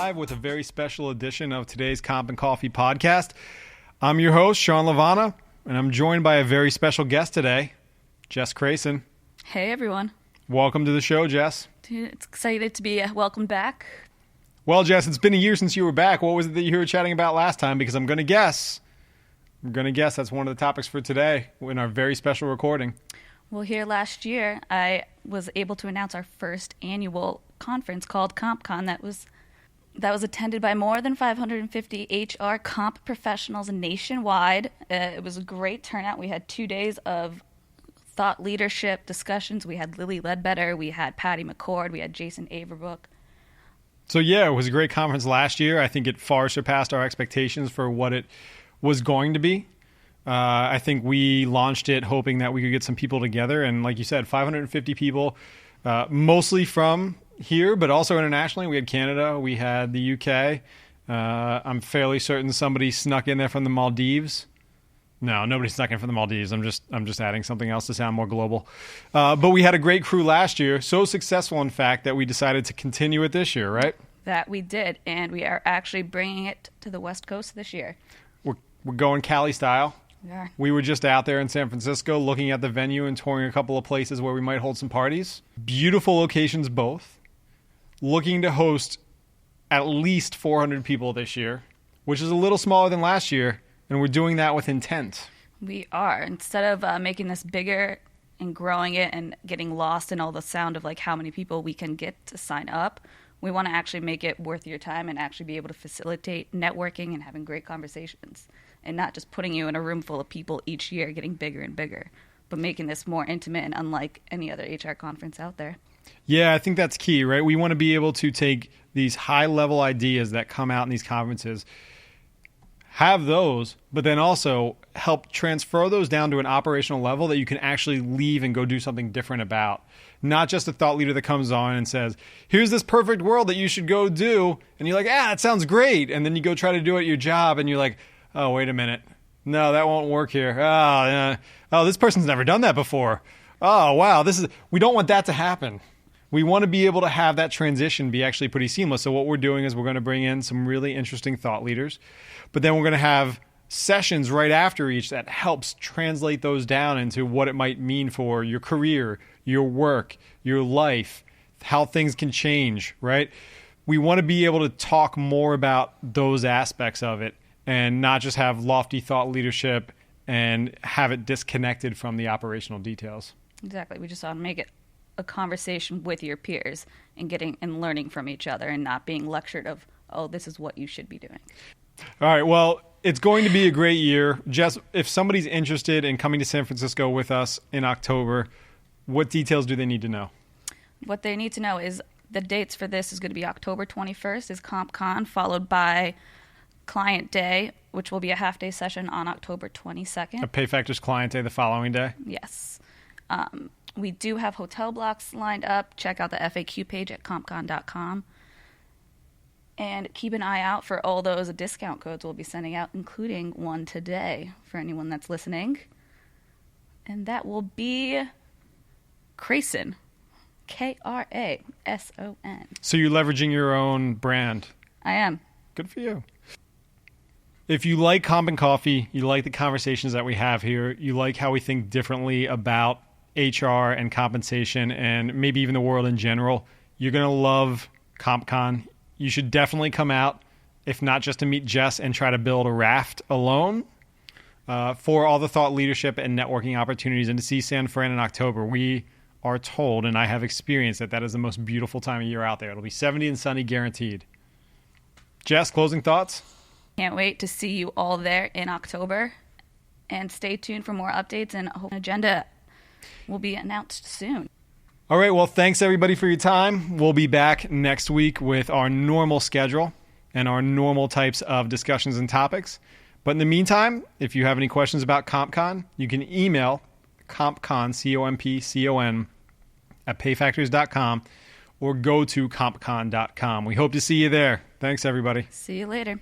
live with a very special edition of today's Comp and Coffee podcast. I'm your host, Sean Lavana, and I'm joined by a very special guest today, Jess Crayson. Hey, everyone. Welcome to the show, Jess. It's excited to be welcomed back. Well, Jess, it's been a year since you were back. What was it that you were chatting about last time? Because I'm going to guess that's one of the topics for today in our very special recording. Well, here last year, I was able to announce our first annual conference called CompCon that was attended by more than 550 HR comp professionals nationwide. It was a great turnout. We had 2 days of thought leadership discussions. We had Lily Ledbetter, we had Patty McCord, we had Jason Averbook. So yeah, it was a great conference last year. I think it far surpassed our expectations for what it was going to be. I think we launched it hoping that we could get some people together. And like you said, 550 people, mostly from here, but also internationally. We had Canada, we had the UK. I'm fairly certain somebody snuck in there from the Maldives. No, nobody snuck in from the Maldives. I'm just adding something else to sound more global. But we had a great crew last year, so successful, in fact, that we decided to continue it this year, right? That we did, and we are actually bringing it to the West Coast this year. We're going Cali style. We are. We were just out there in San Francisco looking at the venue and touring a couple of places where we might hold some parties. Beautiful locations both. Looking to host at least 400 people this year, which is a little smaller than last year, and we're doing that with intent. We are. Instead of making this bigger and growing it and getting lost in all the sound of like how many people we can get to sign up, we want to actually make it worth your time and actually be able to facilitate networking and having great conversations, and not just putting you in a room full of people each year getting bigger and bigger, but making this more intimate and unlike any other HR conference out there. Yeah, I think that's key, right? We want to be able to take these high-level ideas that come out in these conferences, have those, but then also help transfer those down to an operational level that you can actually leave and go do something different about. Not just a thought leader that comes on and says, here's this perfect world that you should go do. And you're like, that sounds great. And then you go try to do it at your job and you're like, oh, wait a minute. No, that won't work here. Oh, this person's never done that before. Oh, wow. We don't want that to happen. We want to be able to have that transition be actually pretty seamless. So what we're doing is we're going to bring in some really interesting thought leaders, but then we're going to have sessions right after each that helps translate those down into what it might mean for your career, your work, your life, how things can change, right? We want to be able to talk more about those aspects of it and not just have lofty thought leadership and have it disconnected from the operational details. Exactly. We just want to make it a conversation with your peers and getting and learning from each other and not being lectured of, oh, this is what you should be doing. All right. Well, it's going to be a great year. Jess, if somebody's interested in coming to San Francisco with us in October, what details do they need to know? What they need to know is the dates for this is going to be October 21st is CompCon, followed by Client Day, which will be a half-day session on October 22nd. A PayFactors Client Day the following day? Yes. We do have hotel blocks lined up. Check out the FAQ page at compcon.com. And keep an eye out for all those discount codes we'll be sending out, including one today for anyone that's listening. And that will be Crayson. Krason. So you're leveraging your own brand. I am. Good for you. If you like Comp and Coffee, you like the conversations that we have here, you like how we think differently about HR and compensation and maybe even the world in general, you're going to love CompCon. You should definitely come out, if not just to meet Jess and try to build a raft alone, for all the thought leadership and networking opportunities, and to see San Fran in October. We are told, and I have experienced that is the most beautiful time of year out there. It'll be 70 and sunny guaranteed. Jess, closing thoughts? Can't wait to see you all there in October. And stay tuned for more updates, and an agenda will be announced soon. All right, well, thanks everybody for your time. We'll be back next week with our normal schedule and our normal types of discussions and topics. But in the meantime, if you have any questions about CompCon, you can email CompCon, CompCon, at payfactors.com or go to compcon.com. We hope to see you there. Thanks, everybody. See you later.